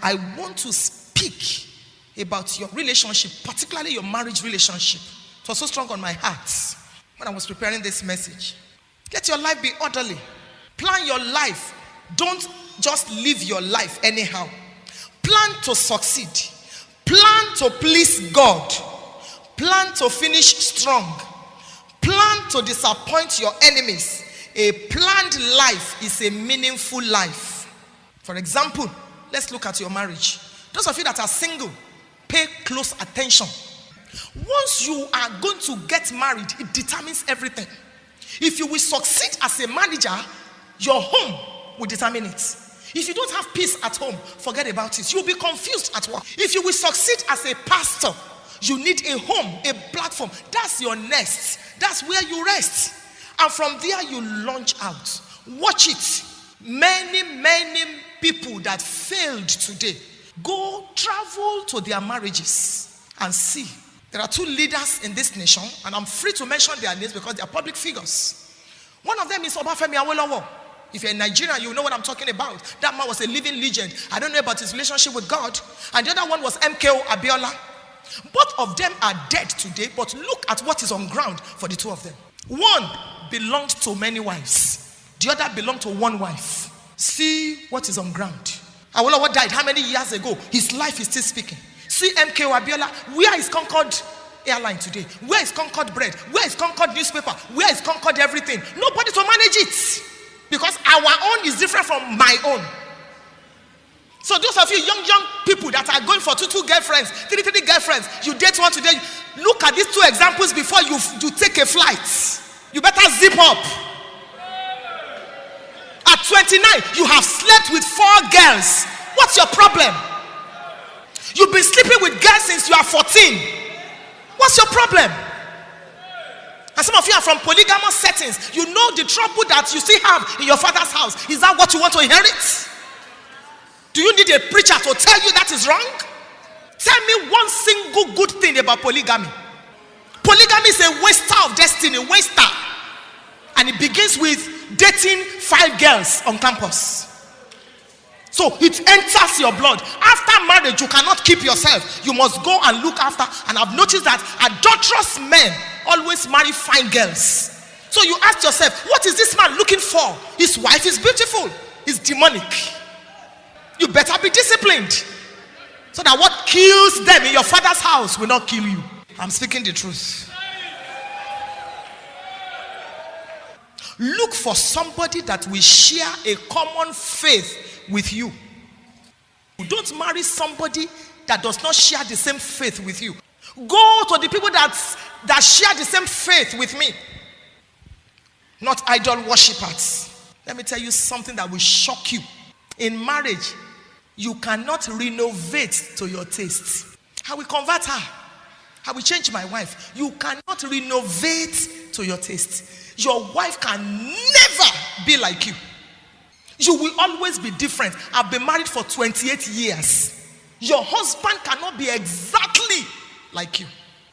I want to speak about your relationship, particularly your marriage relationship. It was so strong on my heart when I was preparing this message. Let your life be orderly. Plan your life. Don't just live your life anyhow. Plan to succeed. Plan to please God. Plan to finish strong. Plan to disappoint your enemies. A planned life is a meaningful life. For example, let's look at your marriage. Those of you that are single, pay close attention. Once you are going to get married, it determines everything. If you will succeed as a manager, your home will determine it. If you don't have peace at home, forget about it. You'll be confused at work. If you will succeed as a pastor, you need a home, a platform. That's your nest. That's where you rest. And from there, you launch out. Watch it. Many people that failed today, go travel to their marriages and see. There are two leaders in this nation, and I'm free to mention their names because they are public figures. One of them is Obafemi Awolowo. If you're in Nigeria, you know what I'm talking about. That man was a living legend. I don't know about his relationship with God. And the other one was MKO Abiola. Both of them are dead today, but look at what is on ground for the two of them. One belonged to many wives. The other belonged to one wife. See what is on ground. Awolowo died how many years ago? His life is still speaking. See MKO Abiola. Where is Concord Airline today? Where is Concord Bread? Where is Concord Newspaper? Where is Concord Everything? Nobody to manage it. Because our own is different from my own. So those of you young people that are going for two girlfriends, three girlfriends, you date one today, look at these two examples before you take a flight. You better zip up. At 29, you have slept with 4 girls. What's your problem? You've been sleeping with girls since you are 14. What's your problem? And some of you are from polygamous settings. You know the trouble that you still have in your father's house. Is that what you want to inherit? Do you need a preacher to tell you that is wrong? Tell me one single good thing about polygamy. Polygamy is a waster of destiny, waster. And it begins with dating 5 girls on campus. So it enters your blood. After marriage, you cannot keep yourself. You must go and look after. And I've noticed that adulterous men always marry fine girls. So you ask yourself, what is this man looking for? His wife is beautiful. He's demonic. You better be disciplined. So that what kills them in your father's house will not kill you. I'm speaking the truth. Look for somebody that will share a common faith with you. Don't marry somebody that does not share the same faith with you. Go to the people that share the same faith with me. Not idol worshippers. Let me tell you something that will shock you. In marriage, you cannot renovate to your taste. I will convert her. I will change my wife. You cannot renovate to your taste. Your wife can never be like you. You will always be different. I've been married for 28 years. Your husband cannot be exactly like you.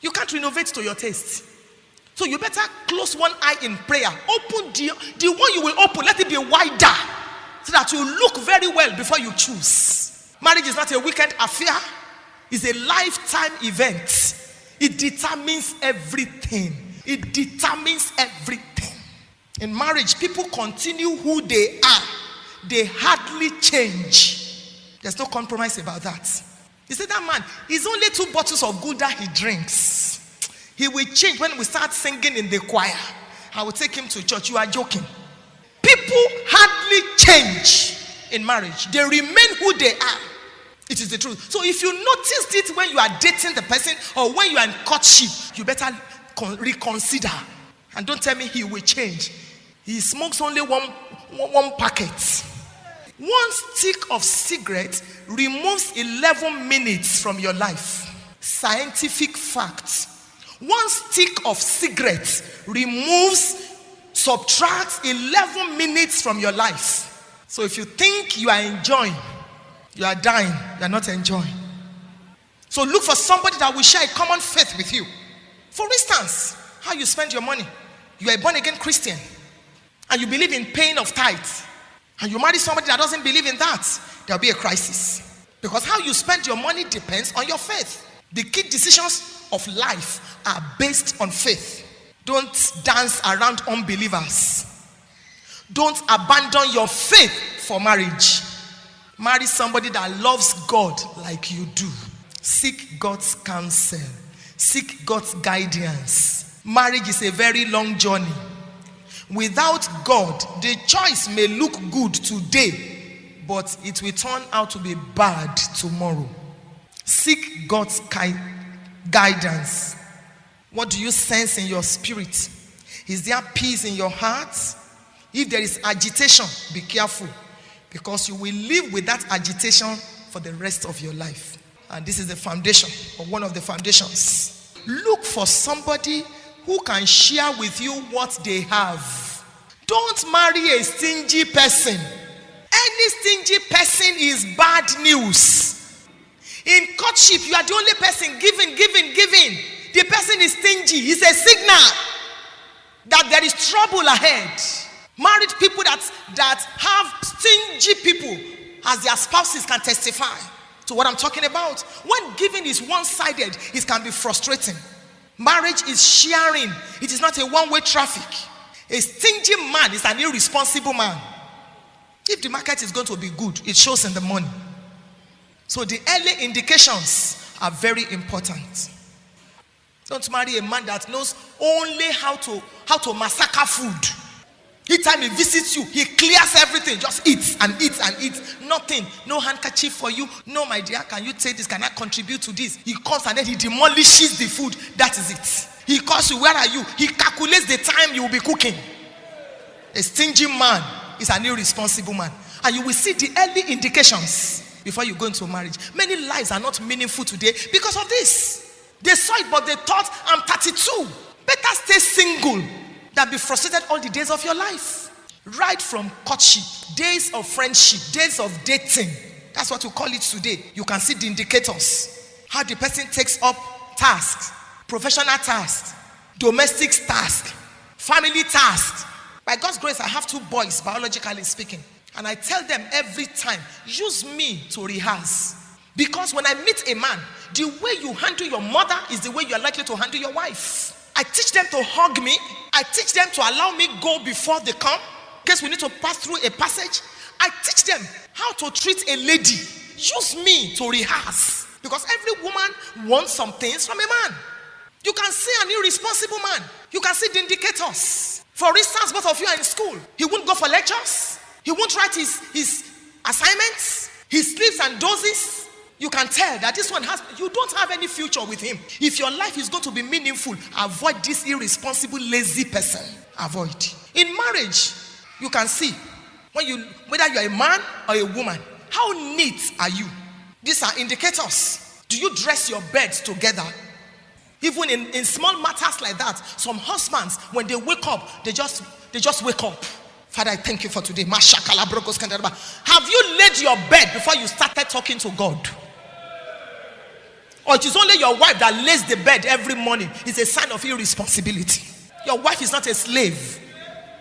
You can't renovate to your taste. So you better close one eye in prayer. Open the one you will open, let it be wider, so that you look very well before you choose. Marriage is not a weekend affair. It's a lifetime event. It determines everything. It determines everything. In marriage, people continue who they are. They hardly change. There's no compromise about that. You see, that man, it's only 2 bottles of Gouda he drinks. He will change when we start singing in the choir. I will take him to church. You are joking. People hardly change in marriage. They remain who they are. It is the truth. So if you noticed it when you are dating the person or when you are in courtship, you better reconsider. And don't tell me he will change. He smokes only one packet. 1 stick of cigarette removes 11 minutes from your life. Scientific fact. 1 stick of cigarette subtracts 11 minutes from your life. So if you think you are enjoying, you are dying, you are not enjoying. So look for somebody that will share a common faith with you. For instance, how you spend your money. You are a born-again Christian and you believe in paying of tithes, and you marry somebody that doesn't believe in that, there will be a crisis. Because how you spend your money depends on your faith. The key decisions of life are based on faith. Don't dance around unbelievers. Don't abandon your faith for marriage. Marry somebody that loves God like you do. Seek God's counsel. Seek God's guidance. Marriage is a very long journey. Without God, the choice may look good today, but it will turn out to be bad tomorrow. Seek God's guidance. What do you sense in your spirit? Is there peace in your heart? If there is agitation, be careful, because you will live with that agitation for the rest of your life. And this is the foundation, or one of the foundations. Look for somebody who can share with you what they have. Don't marry a stingy person. Any stingy person is bad news. In courtship, you are the only person giving. The person is stingy. It's a signal that there is trouble ahead. Married people that have stingy people as their spouses can testify to what I'm talking about. When giving is one-sided, it can be frustrating. Marriage is sharing. It is not a one-way traffic. A stingy man is an irresponsible man. If the market is going to be good, it shows in the money. So the early indications are very important. Don't marry a man that knows only how to massacre food. Each time he visits you, he clears everything. Just eats and eats and eats. Nothing. No handkerchief for you. No, my dear, can you take this? Can I contribute to this? He comes and then he demolishes the food. That is it. He calls you, where are you? He calculates the time you will be cooking. A stingy man is an irresponsible man. And you will see the early indications before you go into marriage. Many lives are not meaningful today because of this. They saw it, but they thought, I'm 32. Better stay single than be frustrated all the days of your life. Right from courtship, days of friendship, days of dating. That's what we call it today. You can see the indicators. How the person takes up tasks, professional tasks, domestic tasks, family tasks. By God's grace, I have 2 boys, biologically speaking. And I tell them every time, use me to rehearse. Because when I meet a man, the way you handle your mother is the way you are likely to handle your wife. I teach them to hug me. I teach them to allow me go before they come. In case we need to pass through a passage. I teach them how to treat a lady. Use me to rehearse. Because every woman wants some things from a man. You can see an irresponsible man. You can see the indicators. For instance, both of you are in school. He won't go for lectures. He won't write his assignments. He sleeps and dozes. You can tell that this one you don't have any future with him. If your life is going to be meaningful, avoid this irresponsible, lazy person. Avoid. In marriage, you can see whether you're a man or a woman, how neat are you? These are indicators. Do you dress your beds together? Even in small matters like that, some husbands, when they wake up, they just wake up. Father, I thank you for today. Have you laid your bed before you started talking to God? Or it is only your wife that lays the bed every morning? It's a sign of irresponsibility. Your wife is not a slave.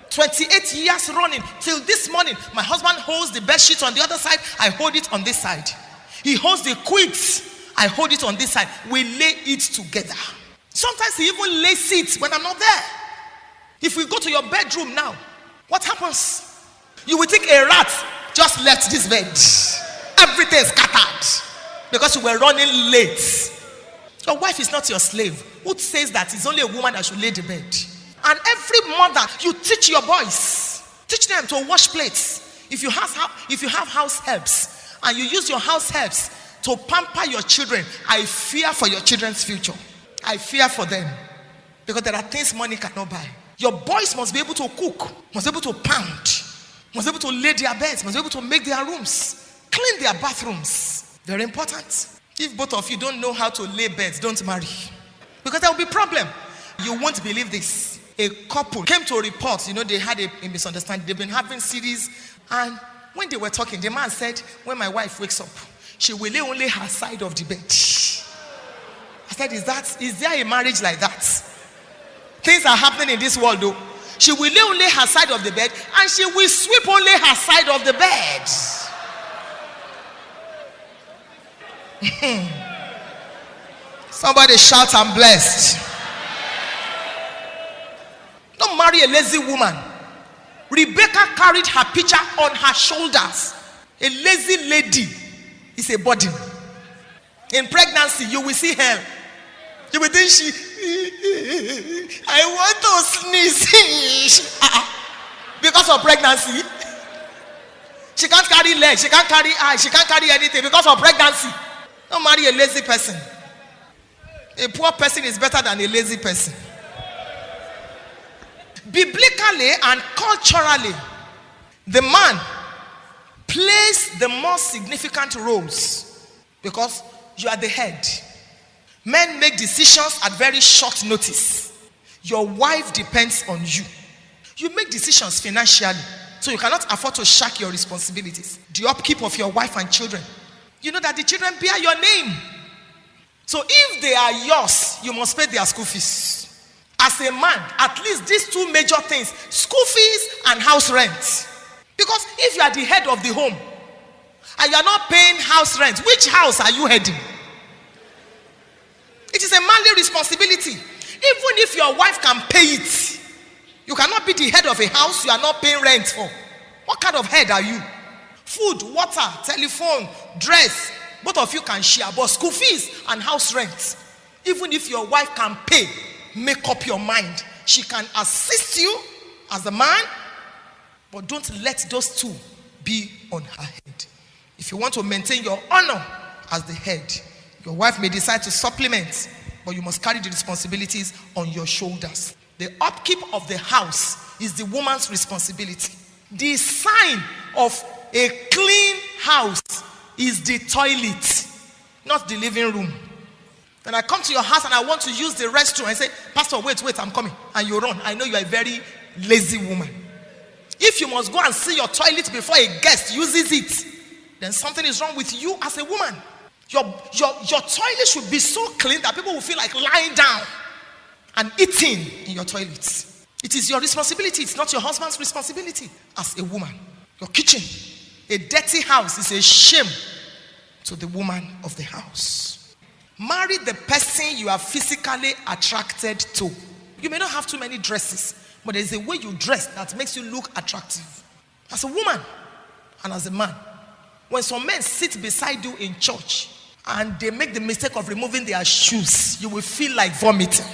28 years running, till this morning, my husband holds the bed sheet on the other side, I hold it on this side. He holds the quilts, I hold it on this side. We lay it together. Sometimes he even lays it when I'm not there. If we go to your bedroom now, what happens? You will think a rat just left this bed. Everything is scattered because you were running late. Your wife is not your slave. Who says that it's only a woman that should lay the bed? And every mother, you teach your boys. Teach them to wash plates. If you have house helps and you use your house helps to pamper your children, I fear for your children's future. I fear for them. Because there are things money cannot buy. Your boys must be able to cook, must be able to pound, must be able to lay their beds, must be able to make their rooms, clean their bathrooms. Very important. If both of you don't know how to lay beds, don't marry. Because there will be a problem. You won't believe this. A couple came to report, they had a misunderstanding. They've been having series. And when they were talking, the man said, when my wife wakes up, she will lay only her side of the bed. I said, is there a marriage like that? Things are happening in this world though. She will lay only her side of the bed and she will sweep only her side of the bed. Somebody shout, I'm blessed. Don't marry a lazy woman. Rebecca carried her picture on her shoulders. A lazy lady is a burden. In pregnancy, you will see her. You will think I want to sneeze. Because of pregnancy. She can't carry legs, she can't carry eyes, she can't carry anything because of pregnancy. Don't marry a lazy person. A poor person is better than a lazy person. Biblically and culturally, the man plays the most significant roles because you are the head. Men make decisions at very short notice. Your wife depends on you. You make decisions financially, so you cannot afford to shirk your responsibilities. The upkeep of your wife and children. You know that the children bear your name. So if they are yours, you must pay their school fees. As a man, at least these two major things, school fees and house rent. Because if you are the head of the home and you are not paying house rent, which house are you heading? It is a manly responsibility. Even if your wife can pay it, you cannot be the head of a house you are not paying rent for. What kind of head are you? Food, water, telephone, dress, both of you can share. But school fees and house rent, even if your wife can pay, make up your mind. She can assist you as a man, but don't let those two be on her head. If you want to maintain your honor as the head, your wife may decide to supplement, but you must carry the responsibilities on your shoulders. The upkeep of the house is the woman's responsibility. The sign of a clean house is the toilet, not the living room. When I come to your house and I want to use the restroom, I say, Pastor, wait, I'm coming. And you run. I know you are a very lazy woman. If you must go and see your toilet before a guest uses it, then something is wrong with you as a woman. Your toilet should be so clean that people will feel like lying down and eating in your toilet. It is your responsibility. It's not your husband's responsibility as a woman. Your kitchen, a dirty house is a shame to the woman of the house. Marry the person you are physically attracted to. You may not have too many dresses, but there's a way you dress that makes you look attractive. As a woman and as a man. When some men sit beside you in church and they make the mistake of removing their shoes, you will feel like vomiting.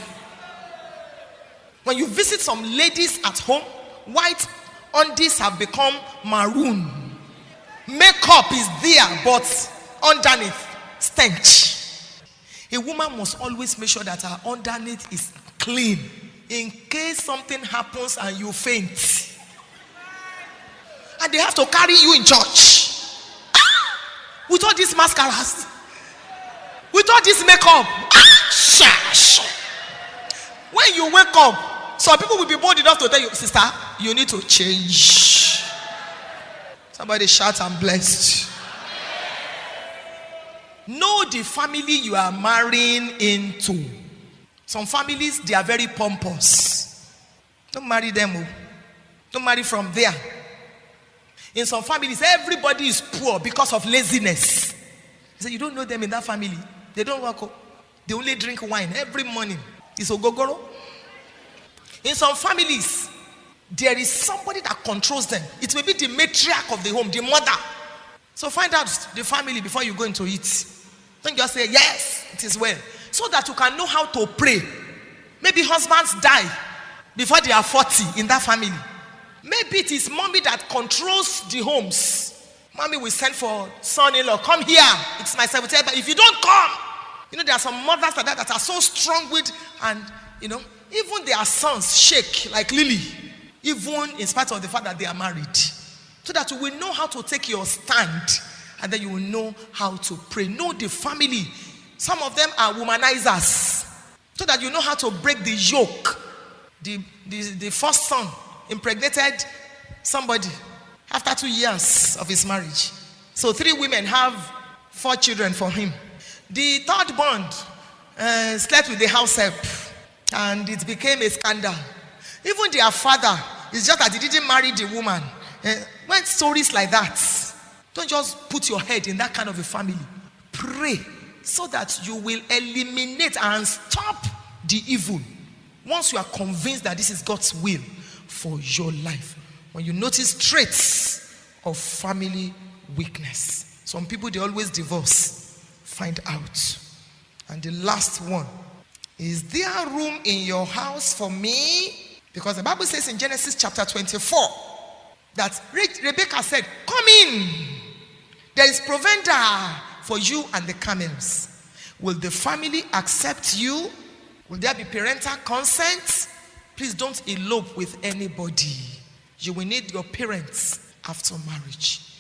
When you visit some ladies at home, white undies have become maroon. Makeup is there, but underneath, stench. A woman must always make sure that her underneath is clean in case something happens and you faint. And they have to carry you in church. With all these mascaras, with all this makeup. When you wake up, some people will be bold enough to tell you, sister, you need to change. Somebody shout, I'm blessed. Know the family you are marrying into. Some families, they are very pompous. Don't marry them. Don't marry from there. In some families, everybody is poor because of laziness. You say, you don't know them in that family. They don't work. They only drink wine every morning. It's ogogoro. In some families, there is somebody that controls them. It may be the matriarch of the home, the mother. So find out the family before you go into it. Don't just say, yes, it is well. So that you can know how to pray. Maybe husbands die before they are 40 in that family. Maybe it is mommy that controls the homes. Mommy will send for son-in-law. Come here. It's my 70th. But if you don't come, there are some mothers like that are so strong-willed, and even their sons shake like Lily, even in spite of the fact that they are married. So that you will know how to take your stand, and then you will know how to pray. Know the family. Some of them are womanizers, so that you know how to break the yoke. The first son impregnated somebody after 2 years of his marriage. So 3 women have 4 children for him. The third bond slept with the house help, and it became a scandal. Even their father, it's just that he didn't marry the woman. When stories like that, don't just put your head in that kind of a family. Pray so that you will eliminate and stop the evil. Once you are convinced that this is God's will for your life. When you notice traits of family weakness. Some people, they always divorce. Find out. And the last one. Is there room in your house for me? Because the Bible says in Genesis chapter 24 that Rebecca said, come in. There is provender for you and the camels. Will the family accept you? Will there be parental consent? Please don't elope with anybody. You will need your parents after marriage.